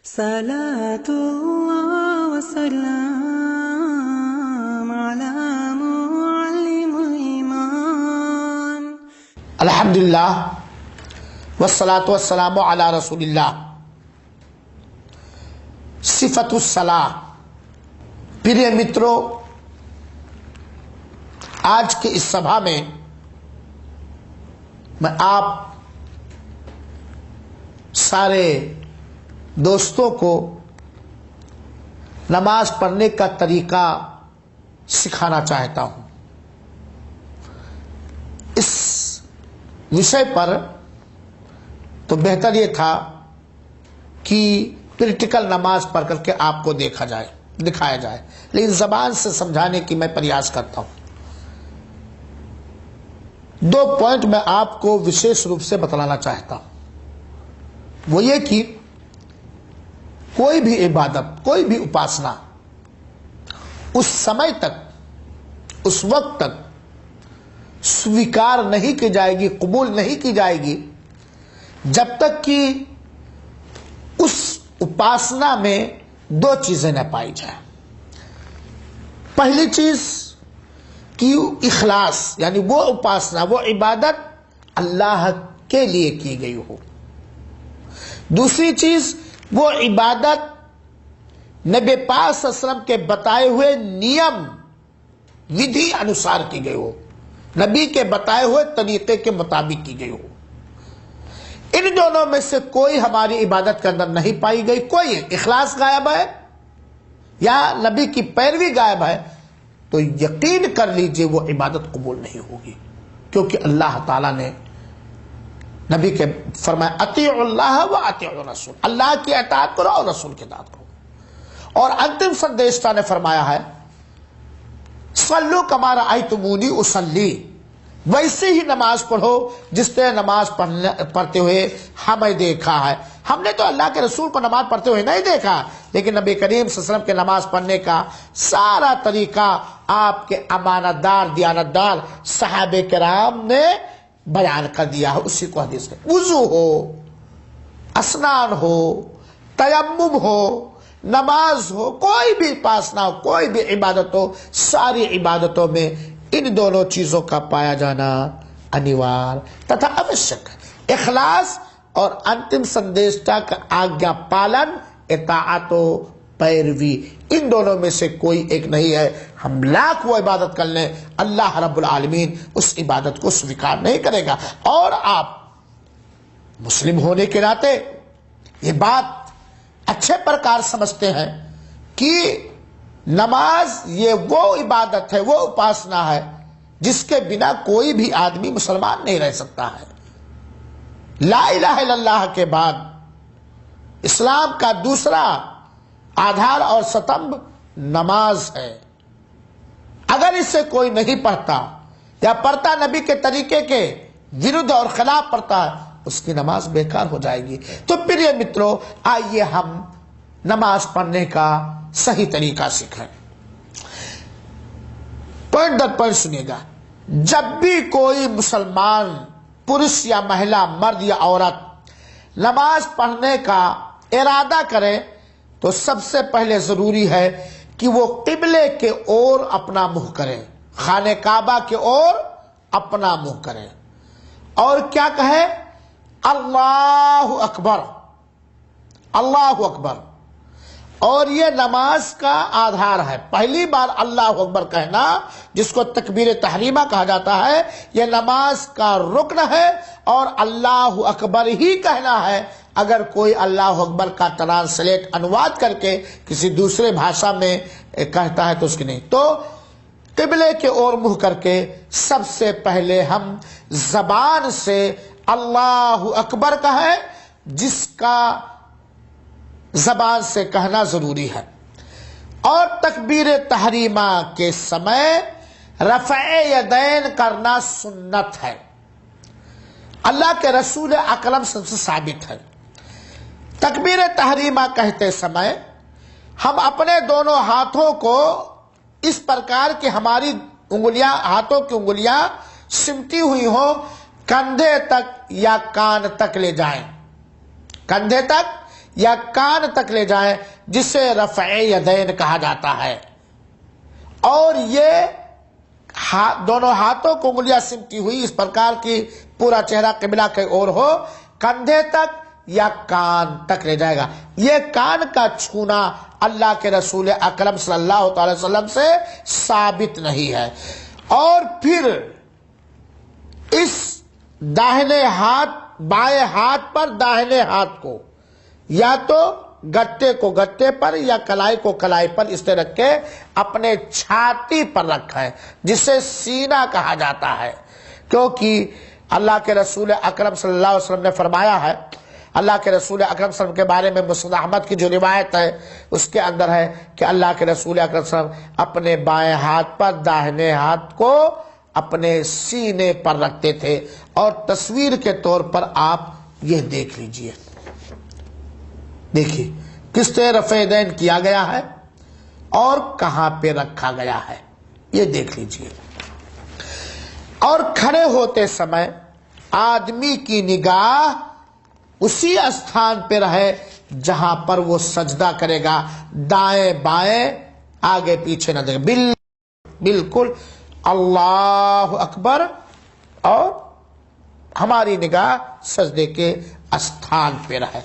صلاة الله وسلام على معلم الإيمان. الحمدللہ والصلاة والسلام علی رسول اللہ. صفت الصلاح. پریے متروں، آج کے اس سبھا میں آپ سارے دوستوں کو نماز پڑھنے کا طریقہ سکھانا چاہتا ہوں. اس وشے پر تو بہتر یہ تھا کہ پریکٹیکل نماز پڑھ کر کے آپ کو دکھایا جائے، لیکن زبان سے سمجھانے کی میں پریاس کرتا ہوں. 2 پوائنٹ میں آپ کو وشیش روپ سے بتلانا چاہتا ہوں. وہ یہ کہ کوئی بھی عبادت، کوئی بھی اپاسنا اس سمے تک، اس وقت تک سویکار نہیں کی جائے گی، قبول نہیں کی جائے گی جب تک کہ اس اپاسنا میں 2 چیزیں نہ پائی جائیں. پہلی چیز کہ اخلاص، یعنی وہ اپاسنا، وہ عبادت اللہ کے لیے کی گئی ہو. دوسری چیز وہ عبادت نبی پاک صلی اللہ علیہ وسلم کے بتائے ہوئے نیم ودھی انوسار کی گئی ہو، نبی کے بتائے ہوئے طریقے کے مطابق کی گئی ہو. ان دونوں میں سے کوئی ہماری عبادت کے اندر نہیں پائی گئی، کوئی اخلاص غائب ہے یا نبی کی پیروی غائب ہے، تو یقین کر لیجئے وہ عبادت قبول نہیں ہوگی. کیونکہ اللہ تعالیٰ نے نبی کے فرمایا اطیعوا اللہ و اطیعوا الرسول، اللہ کی اطاعت کرو اور رسول کی اطاعت کرو. اور انتم سندیشتا نے فرمایا ہے صلو کما رأیتمونی اصلی، ویسے ہی نماز پڑھو جس طرح نماز پڑھتے ہوئے ہمیں دیکھا ہے. ہم نے تو اللہ کے رسول کو نماز پڑھتے ہوئے نہیں دیکھا، لیکن نبی کریم صلی اللہ علیہ وسلم کے نماز پڑھنے کا سارا طریقہ آپ کے امانت دار، دیانتدار صحابہ کرام نے بیان کر دیا ہے. اسی کو حدیث میں وضو ہو، اسنان ہو، تیمم ہو، نماز ہو، کوئی بھی اپاسنا ہو، کوئی بھی عبادت ہو، ساری عبادتوں میں ان دونوں چیزوں کا پایا جانا انیوار تتھا آوشک ہے. اخلاص اور انتم سندیشتا کا آگیا پالن، اطاعت و پیروی، ان دونوں میں سے کوئی ایک نہیں ہے. ہم لاکھ وہ عبادت کر لیں، اللہ رب العالمین اس عبادت کو سویکار نہیں کرے گا. اور آپ مسلم ہونے کے ناطے یہ بات اچھے پرکار سمجھتے ہیں کہ نماز یہ وہ عبادت ہے، وہ اپاسنا ہے جس کے بنا کوئی بھی آدمی مسلمان نہیں رہ سکتا ہے. لا الہ الا اللہ کے بعد اسلام کا دوسرا آدھار اور ستمبھ نماز ہے. اگر اس سے کوئی نہیں پڑھتا یا پڑھتا نبی کے طریقے کے ورد اور خلاف پڑھتا ہے، اس کی نماز بیکار ہو جائے گی. تو پریے متروں، آئیے ہم نماز پڑھنے کا صحیح طریقہ سیکھیں. پوائنٹ در پوائنٹ سنیے گا. جب بھی کوئی مسلمان پرش یا مہلا، مرد یا عورت نماز پڑھنے کا ارادہ کرے تو سب سے پہلے ضروری ہے کہ وہ قبلے کے اور اپنا منہ کرے، خانہ کعبہ کے اور اپنا منہ کرے، اور کیا کہے؟ اللہ اکبر، اللہ اکبر. اور یہ نماز کا آدھار ہے. پہلی بار اللہ اکبر کہنا، جس کو تکبیر تحریمہ کہا جاتا ہے، یہ نماز کا رکن ہے. اور اللہ اکبر ہی کہنا ہے. اگر کوئی اللہ اکبر کا ٹرانسلیٹ انواد کر کے کسی دوسرے بھاشا میں کہتا ہے تو اس کی نہیں. تو قبلے کے اور منہ کر کے سب سے پہلے ہم زبان سے اللہ اکبر کہیں، جس کا زبان سے کہنا ضروری ہے. اور تکبیر تحریمہ کے سمے رفع یدین کرنا سنت ہے، اللہ کے رسول اکرم سے ثابت ہے. تکبیر تحریمہ کہتے سمے ہم اپنے دونوں ہاتھوں کو اس پرکار کہ ہماری انگلیاں، ہاتھوں کی انگلیاں سمٹی ہوئی ہوں، کندھے تک یا کان تک لے جائیں، کندھے تک یا کان تک لے جائیں، جسے رفع یدین کہا جاتا ہے، اور یہ دونوں ہاتھوں کو انگلیاں سمتی ہوئی اس پرکار کی پورا چہرہ قبلہ کی اور ہو، کندھے تک یا کان تک لے جائے گا۔ یہ کان کا چھونا اللہ کے رسول اکرم صلی اللہ تعالی وسلم سے ثابت نہیں ہے۔ اور پھر اس داہنے ہاتھ، بائیں ہاتھ پر داہنے ہاتھ کو یا تو گٹے کو گٹے پر یا کلائی کو کلائی پر اس طرح رکھ کے اپنے چھاتی پر رکھا ہے، جسے سینہ کہا جاتا ہے، کیونکہ اللہ کے رسول اکرم صلی اللہ علیہ وسلم نے فرمایا ہے، اللہ کے رسول اکرم صلی اللہ علیہ وسلم کے بارے میں مسند احمد کی جو روایت ہے اس کے اندر ہے کہ اللہ کے رسول اکرم صلی اللہ علیہ وسلم اپنے بائیں ہاتھ پر داہنے ہاتھ کو اپنے سینے پر رکھتے تھے۔ اور تصویر کے طور پر آپ یہ دیکھ لیجئے، دیکھیے کس طرح رفع دین کیا گیا ہے اور کہاں پہ رکھا گیا ہے، یہ دیکھ لیجئے۔ اور کھڑے ہوتے سمے آدمی کی نگاہ اسی استھان پہ رہے جہاں پر وہ سجدہ کرے گا، دائیں بائیں آگے پیچھے نہ دیکھے، بالکل اللہ اکبر، اور ہماری نگاہ سجدے کے استھان پہ رہے۔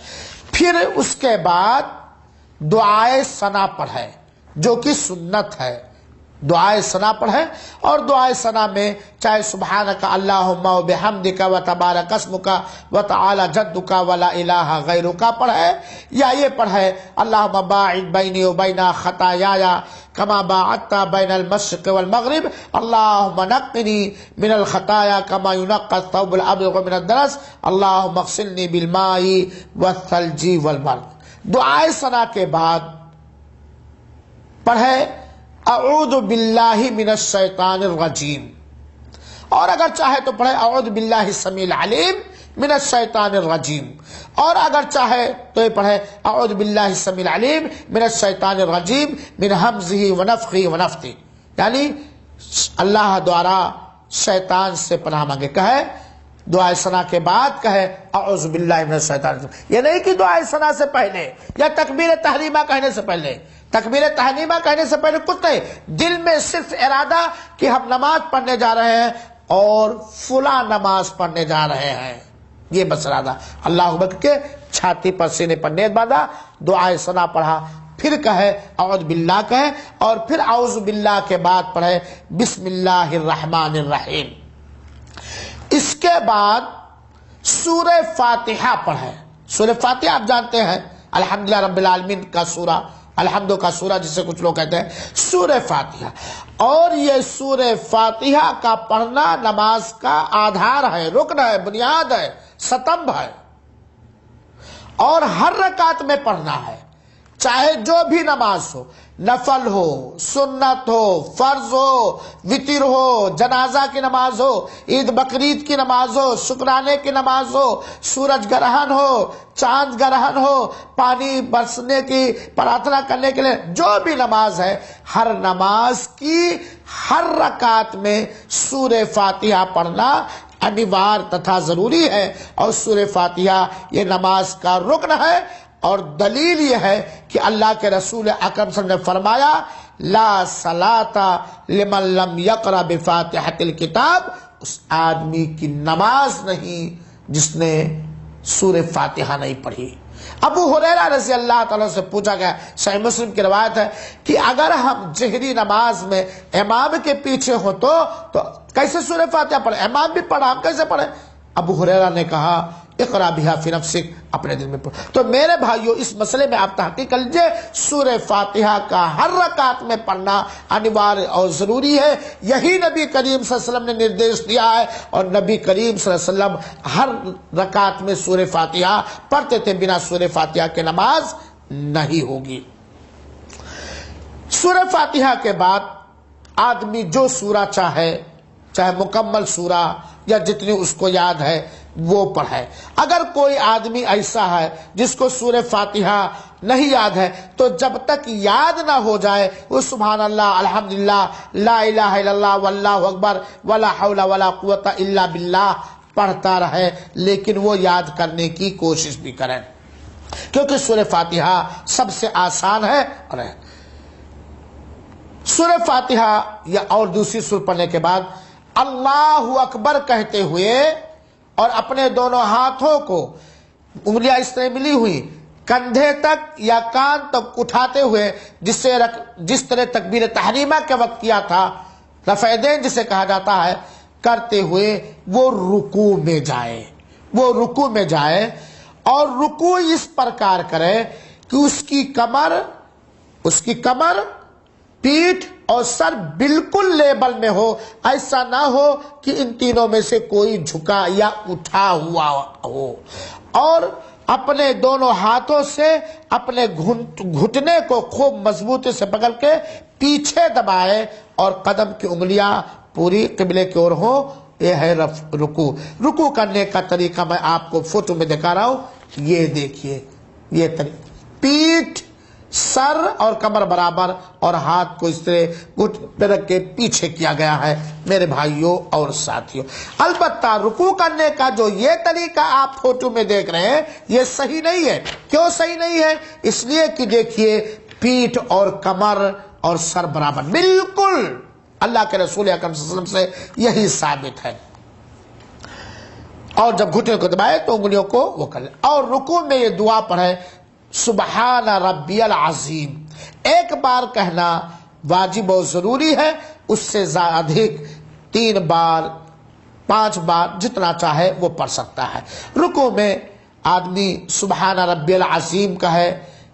پھر اس کے بعد دعائے ثنا پڑھے جو کہ سنت ہے، دعائے ثنا پڑھے، اور دعائے ثنا میں چاہے سبحانک اللہم و بحمدک و تبارک اسمک و تعالی جدک و لا الہ غیرک پڑھے، یا یہ پڑھے اللہم باعد بینی و بین خطایایا کما باعدت بین المشرق والمغرب اللہم نقنی من الخطایا کما ینقی الثوب الابیض من الدنس اللہم اغسلنی بالماء والثلج والبرد۔ دعائے ثنا کے بعد پڑھے اعوذ باللہ من الشیطان الرجیم، اور اگر چاہے تو پڑھے اعوذ باللہ السمیع العلیم من الشیطان الرجیم، اور اگر چاہے تو یہ پڑھے اعوذ باللہ السمیع العلیم من الشیطان الرجیم من ہمزہ ونفخہ ونفثہ، یعنی اللہ دوارا شیطان سے پناہ مانگے۔ کہے دعائے ثنا کے بعد کہے اعوذ باللہ من الشیطان الرجیم، یہ نہیں کہ دعائے ثنا سے پہلے یا تکبیر تحریمہ کہنے سے پہلے، تکبیر تحریمہ کہنے سے پہلے کچھ نہیں، دل میں صرف ارادہ کہ ہم نماز پڑھنے جا رہے ہیں اور فلاں نماز پڑھنے جا رہے ہیں، یہ بس ارادہ، اللہ اکبر کے چھاتی پر سینے پر نیت باندھا، دعائے ثنا پڑھا، پھر کہے اعوذ باللہ کہے، اور پھر اعوذ باللہ کے بعد پڑھے بسم اللہ الرحمن الرحیم۔ اس کے بعد سورہ فاتحہ پڑھے۔ سورہ فاتحہ آپ جانتے ہیں الحمدللہ رب العالمین کا سورہ، الحمد کا سورہ جسے کچھ لوگ کہتے ہیں، سورہ فاتحہ، اور یہ سورہ فاتحہ کا پڑھنا نماز کا آدھار ہے، رکن ہے، بنیاد ہے، ستمبھ ہے، اور ہر رکعت میں پڑھنا ہے، چاہے جو بھی نماز ہو، نفل ہو، سنت ہو، فرض ہو، وتر ہو، جنازہ کی نماز ہو، عید بقرعید کی نماز ہو، شکرانے کی نماز ہو، سورج گرہن ہو، چاند گرہن ہو، پانی برسنے کی پرارتھنا کرنے کے لیے جو بھی نماز ہے، ہر نماز کی ہر رکعت میں سورہ فاتحہ پڑھنا انیوار تتھا ضروری ہے، اور سورہ فاتحہ یہ نماز کا رکن ہے۔ اور دلیل یہ ہے کہ اللہ کے رسول اکرم صلی اللہ علیہ وسلم نے فرمایا لا صلاۃ لمن لم یقرأ بفاتحۃ الکتاب، اس آدمی کی نماز نہیں جس نے سورہ فاتحہ نہیں پڑھی۔ ابو ہریرہ رضی اللہ تعالیٰ سے پوچھا گیا، صحیح مسلم کی روایت ہے کہ اگر ہم جہری نماز میں امام کے پیچھے ہو تو کیسے سورہ فاتحہ پڑھیں؟ امام بھی پڑھا، ہم کیسے پڑھیں؟ ابو ہریرہ نے کہا اقرا بہا فی نفسک، اپنے دل میں پڑھ۔ تو میرے بھائیو اس مسئلے میں آپ تحقیق کر لیجیے، سورہ فاتحہ کا ہر رکعت میں پڑھنا انیوار اور ضروری ہے، یہی نبی کریم صلی اللہ علیہ وسلم نے نردیش دیا ہے، اور نبی کریم صلی اللہ علیہ وسلم ہر رکعت میں سورہ فاتحہ پڑھتے تھے، بنا سورہ فاتحہ کے نماز نہیں ہوگی۔ سورہ فاتحہ کے بعد آدمی جو سورہ چاہے مکمل سورہ یا جتنی اس کو یاد ہے وہ پڑھے۔ اگر کوئی آدمی ایسا ہے جس کو سورہ فاتحہ نہیں یاد ہے تو جب تک یاد نہ ہو جائے وہ سبحان اللہ، الحمدللہ، لا الہ الا اللہ، واللہ اکبر، ولا حول ولا قوت الا باللہ پڑھتا رہے، لیکن وہ یاد کرنے کی کوشش بھی کریں۔ کیونکہ سورہ فاتحہ سب سے آسان ہے اور سورہ فاتحہ یا اور دوسری سورہ پڑھنے کے بعد اللہ اکبر کہتے ہوئے اور اپنے دونوں ہاتھوں کو انگلیاں اس طرح ملی ہوئی کندھے تک یا کان تک اٹھاتے ہوئے جس طرح تکبیر تحریمہ کے وقت کیا تھا، رفع یدین جسے کہا جاتا ہے، کرتے ہوئے وہ رکوع میں جائے، وہ رکوع میں جائے اور رکوع اس پرکار کرے کہ اس کی کمر پیٹھ اور سر بالکل لیبل میں ہو، ایسا نہ ہو کہ ان تینوں میں سے کوئی جھکا یا اٹھا ہوا ہو، اور اپنے دونوں ہاتھوں سے اپنے گھٹنے کو خوب مضبوطی سے پکڑ کے پیچھے دبائے اور قدم کی انگلیاں پوری قبلے کی اور ہو۔ یہ ہے رکوع۔ رکوع کرنے کا طریقہ میں آپ کو فوٹو میں دکھا رہا ہوں، یہ دیکھیے، یہ طریقہ، پیٹھ، سر اور کمر برابر اور ہاتھ کو اس طرح گھٹ رکھ کے پیچھے کیا گیا ہے میرے بھائیوں اور ساتھیوں۔ البتہ رکوع کرنے کا جو یہ طریقہ آپ فوٹو میں دیکھ رہے ہیں یہ صحیح نہیں ہے۔ کیوں صحیح نہیں ہے؟ اس لیے کہ دیکھیے پیٹھ اور کمر اور سر برابر، بالکل اللہ کے رسول اکرم صلی اللہ علیہ وسلم سے یہی ثابت ہے۔ اور جب گھٹنے کو دبائے تو انگلیوں کو وہ کر لیں، اور رکوع میں یہ دعا پڑھے سبحان ربی العظیم، ایک بار کہنا واجب و ضروری ہے، اس سے ادھک 3 بار 5 بار جتنا چاہے وہ پڑھ سکتا ہے۔ رکوع میں آدمی سبحان ربی العظیم کا ہے،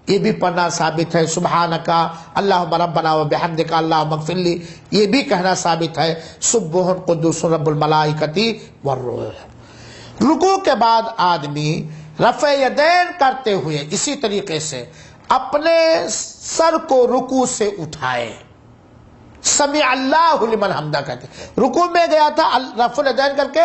یہ بھی پڑھنا ثابت ہے، سبحانکا اللہم ربنا و بحمدک اللہم اغفر لی، یہ بھی کہنا ثابت ہے، سبح قدوس رب الملائکۃ والروح۔ رکوع کے بعد آدمی رفع یدین کرتے ہوئے اسی طریقے سے اپنے سر کو رکوع سے اٹھائے، سمع اللہ لمن حمدہ کہتے، رکوع میں گیا تھا رفع الیدین کر کے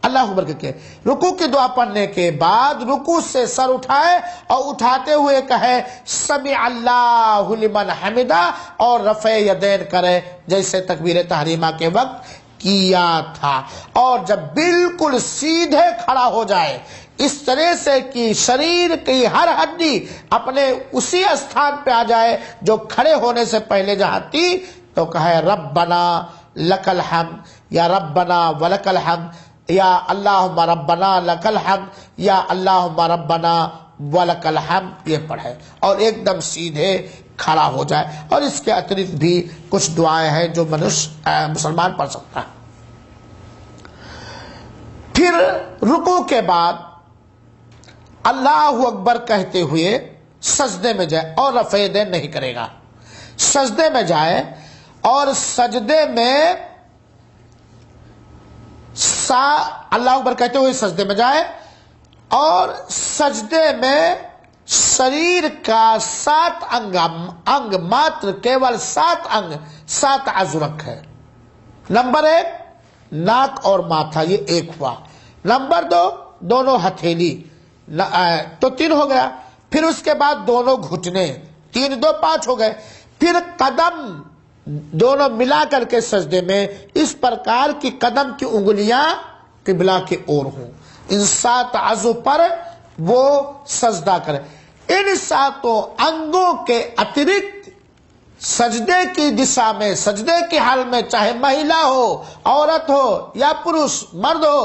اللہ اکبر کے، رکوع کی دعا پڑھنے کے بعد رکوع سے سر اٹھائے اور اٹھاتے ہوئے کہے سمع اللہ لمن حمدہ، اور رفع یدین کرے جیسے تکبیر تحریمہ کے وقت کیا تھا، اور جب بالکل سیدھے کھڑا ہو جائے اس طرح سے کہ شریر کی ہر ہڈی اپنے اسی استھان پہ آ جائے جو کھڑے ہونے سے پہلے جہاں تھی، تو کہے ربنا لک الحمد یا ربنا ولک الحمد یا اللہم ربنا لک الحمد یا اللہم ربنا ولک الحمد، یہ پڑھے اور ایک دم سیدھے کھڑا ہو جائے۔ اور اس کے اترکت بھی کچھ دعائیں ہیں جو مسلمان پڑھ سکتا ہے۔ پھر رکوع کے بعد اللہ اکبر کہتے ہوئے سجدے میں جائے اور رفع یدین نہیں کرے گا، سجدے میں جائے اور سجدے میں اللہ اکبر کہتے ہوئے سجدے میں جائے اور سجدے میں شریر کا 7 انگ ماتر، کیول 7 انگ 7 عضو رکھے۔ نمبر 1 ناک اور ماتھا، یہ 1 ہوا۔ نمبر 2 دونوں ہتھیلی، تو 3 ہو گیا۔ پھر اس کے بعد دونوں گھٹنے، 3 2 5 ہو گئے۔ پھر قدم دونوں ملا کر کے سجدے میں اس پرکار کی قدم کی انگلیاں قبلہ کی اور ہوں، ان 7 عضو پر وہ سجدہ کرے۔ ان 7 انگوں کے اترکت سجدے کی دشا میں، سجدے کی حال میں، چاہے مہیلا ہو، عورت ہو یا پروش مرد ہو،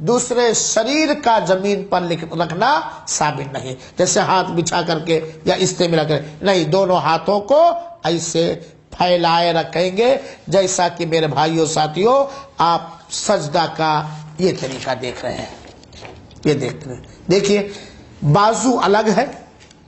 دوسرے شریر کا زمین پر رکھنا ثابت نہیں، جیسے ہاتھ بچھا کر کے یا اس سے ملا کر، نہیں، دونوں ہاتھوں کو ایسے پھیلائے رکھیں گے جیسا کہ میرے بھائیوں ساتھیوں آپ سجدہ کا یہ طریقہ دیکھ رہے ہیں، یہ دیکھ رہے ہیں۔ دیکھیے بازو الگ ہے،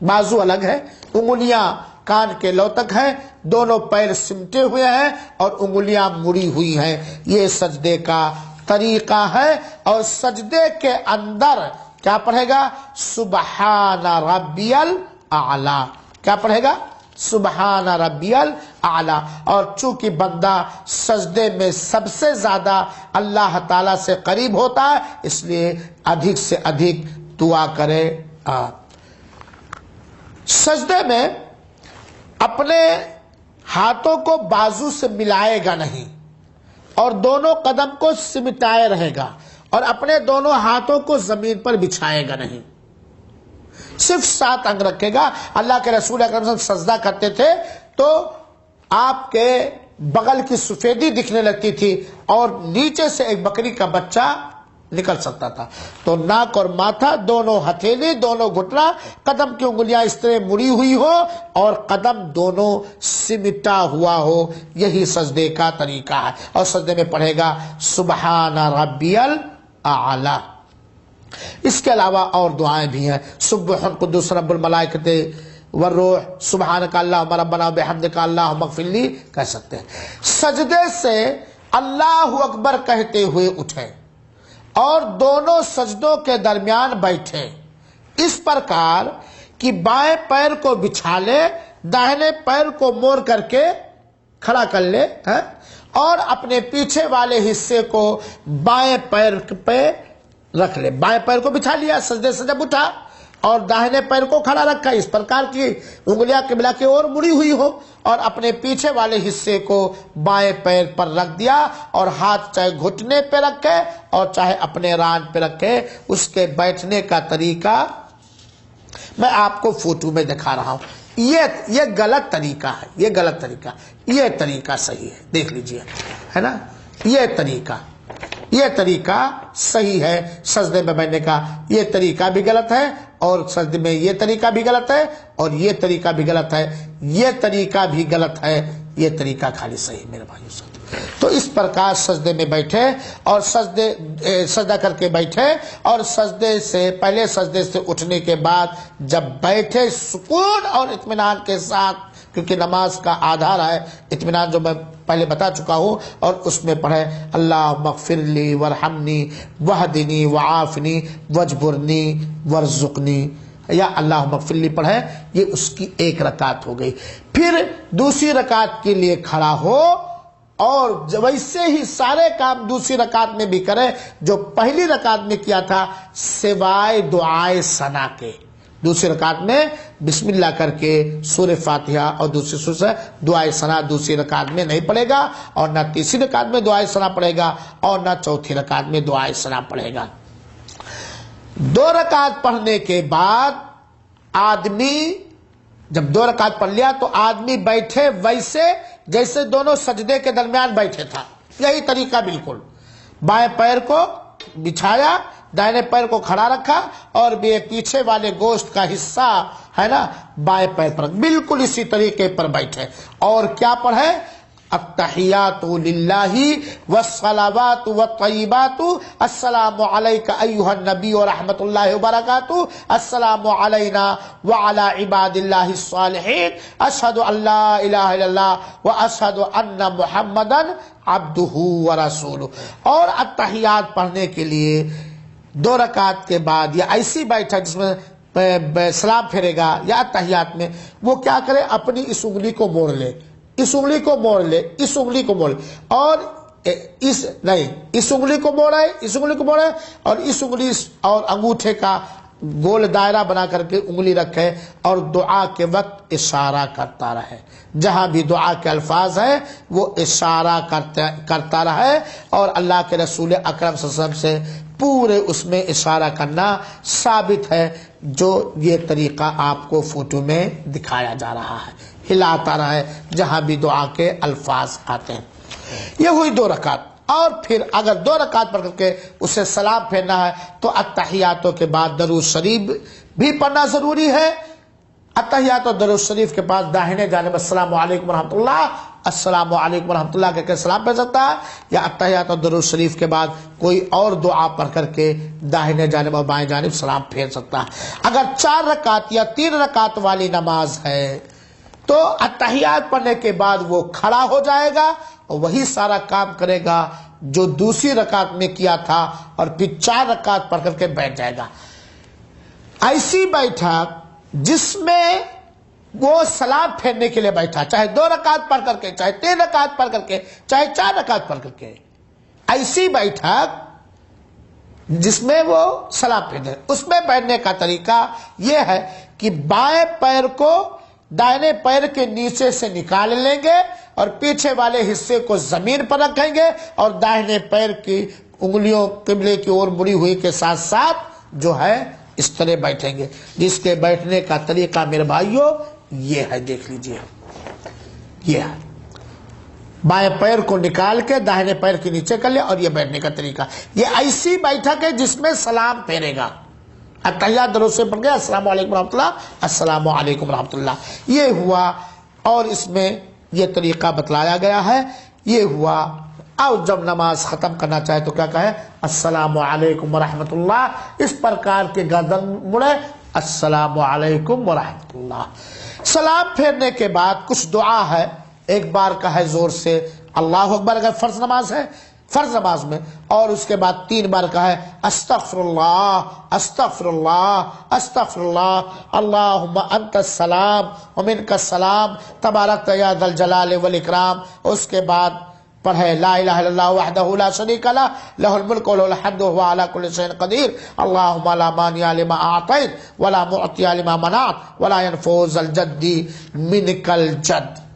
بازو الگ ہے، انگلیاں کان کے لو تک ہیں، دونوں پیر سمٹے ہوئے ہیں اور انگلیاں مڑی ہوئی ہیں، یہ سجدے کا طریقہ ہے۔ اور سجدے کے اندر کیا پڑھے گا؟ سبحان ربی الاعلی، کیا پڑھے گا؟ سبحان ربی الاعلی۔ اور چونکہ بندہ سجدے میں سب سے زیادہ اللہ تعالی سے قریب ہوتا ہے، اس لیے ادھک سے ادھک دعا کرے۔ سجدے میں اپنے ہاتھوں کو بازو سے ملائے گا نہیں اور دونوں قدم کو سمٹائے رہے گا اور اپنے دونوں ہاتھوں کو زمین پر بچھائے گا نہیں، صرف 7 انگ رکھے گا. اللہ کے رسول اکرم صلی اللہ علیہ وسلم سجدہ کرتے تھے تو آپ کے بغل کی سفیدی دکھنے لگتی تھی اور نیچے سے ایک بکری کا بچہ نکل سکتا تھا. تو ناک اور ماتھا دونوں ہتھیلی دونوں گھٹنا قدم کی انگلیاں اس طرح مڑی ہوئی ہو اور قدم دونوں سمٹا ہوا ہو, یہی سجدے کا طریقہ ہے. اور سجدے میں پڑھے گا سبحان ربی الاعلی. اس کے علاوہ اور دعائیں بھی ہیں. سبح القدوس رب الملائکۃ والروح سبحانک اللہم ربنا وبحمدک اللہم اغفر لی کہہ سکتے ہیں. سجدے سے اللہ اکبر کہتے ہوئے اٹھیں اور دونوں سجدوں کے درمیان بیٹھیں اس پرکار کہ بائیں پیر کو بچھا لے, داہنے پیر کو موڑ کر کے کھڑا کر لے اور اپنے پیچھے والے حصے کو بائیں پیر پہ رکھ لے. بائیں پیر کو بچھا لیا سجدے سے جب اٹھا اور داہنے پیر کو کھڑا رکھا, اس پرکار کی انگلیاں قبلہ کی اور مڑی ہوئی ہو اور اپنے پیچھے والے حصے کو بائیں پیر پر رکھ دیا اور ہاتھ چاہے گھٹنے پہ رکھے اور چاہے اپنے ران پہ رکھے. اس کے بیٹھنے کا طریقہ میں آپ کو فوٹو میں دکھا رہا ہوں. یہ غلط طریقہ ہے, یہ غلط طریقہ, یہ طریقہ صحیح ہے, دیکھ لیجئے ہے نا. یہ طریقہ صحیح ہے سجدے میں بیٹھنے کا, یہ طریقہ بھی غلط ہے اور سجدے میں یہ طریقہ بھی غلط ہے اور یہ طریقہ بھی غلط ہے, یہ طریقہ بھی غلط ہے, یہ طریقہ خالی صحیح میرے بھائیو ساتھ. تو اس پرکار سجدے میں بیٹھے اور سجدہ کر کے بیٹھے اور سجدے سے پہلے سجدے سے اٹھنے کے بعد جب بیٹھے سکون اور اطمینان کے ساتھ, کیونکہ نماز کا آدھار ہے اطمینان جو میں پہلے بتا چکا ہوں, اور اس میں پڑھے اللہم اغفر لی ورحمنی وہدنی وعافنی واجبرنی وارزقنی, یا اللہم اغفر لی پڑھے. یہ اس کی ایک رکعت ہو گئی. پھر دوسری رکعت کے لیے کھڑا ہو اور ویسے ہی سارے کام دوسری رکعت میں بھی کرے جو پہلی رکعت میں کیا تھا, سوائے دعائے ثنا کے. دوسری رکعت میں بسم اللہ کر کے سورہ فاتحہ اور دوسری سورہ سے دعائے ثنا دوسری رکعت میں نہیں پڑھے گا, اور نہ تیسری رکعت میں دعائے ثنا پڑھے گا, اور نہ چوتھی رکعت میں دعائے ثنا پڑھے گا. 2 رکعت پڑھنے کے بعد آدمی جب 2 رکعت پڑھ لیا تو آدمی بیٹھے ویسے جیسے دونوں سجدے کے درمیان بیٹھے تھا. یہی طریقہ بالکل, بائیں پیر کو بچھایا, دائیں پیر کو کھڑا رکھا اور پیچھے والے گوشت کا حصہ ہے نا بائیں پیر پر, بالکل اسی طریقے پر بیٹھے. اور کیا پڑھے, التحیات للہ والصلوات والطیبات السلام علیک ایھا النبی ورحمۃ اللہ وبرکاتہ السلام علینا وعلی عباد اللہ الصالحین اشہد ان لا الہ الا اللہ واشہد ان محمدا عبدہ ورسولہ. اور التحیات پڑھنے کے لیے 2 رکعت کے بعد یا ایسی بیٹھک جس میں سلام پھیرے گا یا التحیات میں, وہ کیا کرے, اپنی اس انگلی کو موڑ لے, اس انگلی کو موڑ لے, اس انگلی کو موڑ لے, اور اس انگلی کو موڑے, اس انگلی کو موڑے اور اس انگلی اور انگوٹھے کا گول دائرہ بنا کر کے انگلی رکھے اور دعا کے وقت اشارہ کرتا رہے. جہاں بھی دعا کے الفاظ ہیں وہ اشارہ کرتا رہے, اور اللہ کے رسول اکرم صلی اللہ علیہ وسلم سے پورے اس میں اشارہ کرنا ثابت ہے, جو یہ طریقہ آپ کو فوٹو میں دکھایا جا رہا ہے. ہلاتا رہے جہاں بھی دعا کے الفاظ آتے ہیں. یہ ہوئی 2 رکعت. اور پھر اگر 2 رکعت پڑھ کر کے اسے سلام پھیرنا ہے تو التحیاتوں کے بعد درود شریف بھی پڑھنا ضروری ہے. التحیات اور درود شریف کے پاس داہنے جانب السلام علیکم ورحمۃ اللہ, السلام علیکم ورحمۃ اللہ کہہ کے سلام پھیر سکتا ہے, یا التحیات اور درود شریف کے بعد کوئی اور دعا پڑھ کر کے داہنے جانب اور بائیں جانب سلام پھیر سکتا ہے. اگر 4 رکعت یا 3 رکعت والی نماز ہے تو التحیات پڑھنے کے بعد وہ کھڑا ہو جائے گا اور وہی سارا کام کرے گا جو دوسری رکعت میں کیا تھا, اور پھر 4 رکعت پڑھ کر کے بیٹھ جائے گا. ایسی بیٹھک جس میں وہ سلام پھیرنے کے لیے بیٹھا, چاہے 2 رکعت پڑھ کر کے, چاہے 3 رکعت پڑھ کر کے, چاہے 4 رکعت پڑھ کر کے, ایسی بیٹھک جس میں وہ سلام پھیر دے, اس میں بیٹھنے کا طریقہ یہ ہے کہ بائیں پیر کو دائیں پیر کے نیچے سے نکال لیں گے اور پیچھے والے حصے کو زمین پر رکھیں گے, اور داہنے پیر کی انگلیوں قبلے کی اور مڑی ہوئی کے ساتھ ساتھ جو ہے اس طرح بیٹھیں گے. جس کے بیٹھنے کا طریقہ میرے بھائیوں یہ ہے، دیکھ لیجئے، یہ ہے بائیں پیر کو نکال کے داہنے پیر کے نیچے کر لیا، اور یہ بیٹھنے کا طریقہ. یہ ایسی بیٹھک ہے جس میں سلام پھیرے گا. اتحیات درود سے پڑھ گیا السلام علیکم ورحمۃ اللہ، السلام علیکم ورحمۃ اللہ، یہ ہوا. اور اس میں یہ طریقہ بتلایا گیا ہے، یہ ہوا. اور جب نماز ختم کرنا چاہے تو کیا کہے؟ السلام علیکم ورحمۃ اللہ. اس پرکار کے گردن مڑے، السلام علیکم ورحمۃ اللہ. سلام پھیرنے کے بعد کچھ دعا ہے. ایک بار کہے زور سے اللہ اکبر اگر فرض نماز ہے، فرض نماز میں، اور اس کے بعد 3 بار کہے استغفر اللہ استغفر اللہ استغفر اللہ اللہم انت السلام ومنک السلام تبارکت یا ذا الجلال والاکرام. اس کے بعد پڑھے لا الہ الا اللہ وحدہ لا شریک لہ لہ الملک ولہ الحمد وہو علی کل شیء قدیر اللہم لا مانع لما اعطیت ولا معطی لما منعت ولا ينفع ذا الجد منک الجد.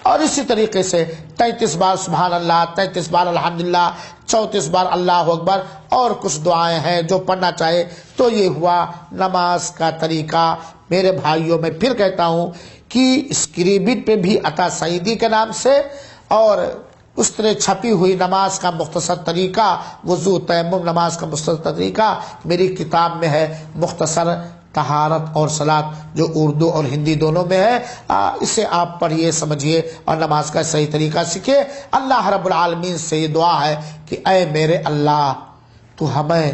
اور اسی طریقے سے 33 بار سبحان اللہ، 33 بار الحمدللہ، 34 بار اللہ اکبر، اور کچھ دعائیں ہیں جو پڑھنا چاہے. تو یہ ہوا نماز کا طریقہ. میرے بھائیوں میں پھر کہتا ہوں کہ اسکریبٹ پہ بھی عطا سعیدی کے نام سے اور اس طرح چھپی ہوئی نماز کا مختصر طریقہ، وضو تیمم نماز کا مختصر طریقہ میری کتاب میں ہے، مختصر طہارت اور صلاۃ، جو اردو اور ہندی دونوں میں ہے. اسے آپ پڑھیے، سمجھیے اور نماز کا صحیح طریقہ سیکھیے. اللہ رب العالمین سے یہ دعا ہے کہ اے میرے اللہ، تو ہمیں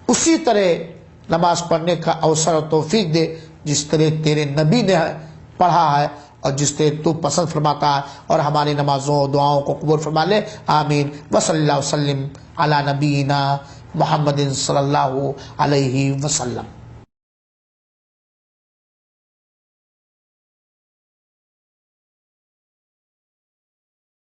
اسی طرح نماز پڑھنے کا اوسر اور توفیق دے جس طرح تیرے نبی نے پڑھا ہے اور جس طرح تو پسند فرماتا ہے، اور ہماری نمازوں اور دعاؤں کو قبول فرما لے. آمین. وصلی اللہ وسلم علی نبینا محمد صلی اللہ علیہ وسلم.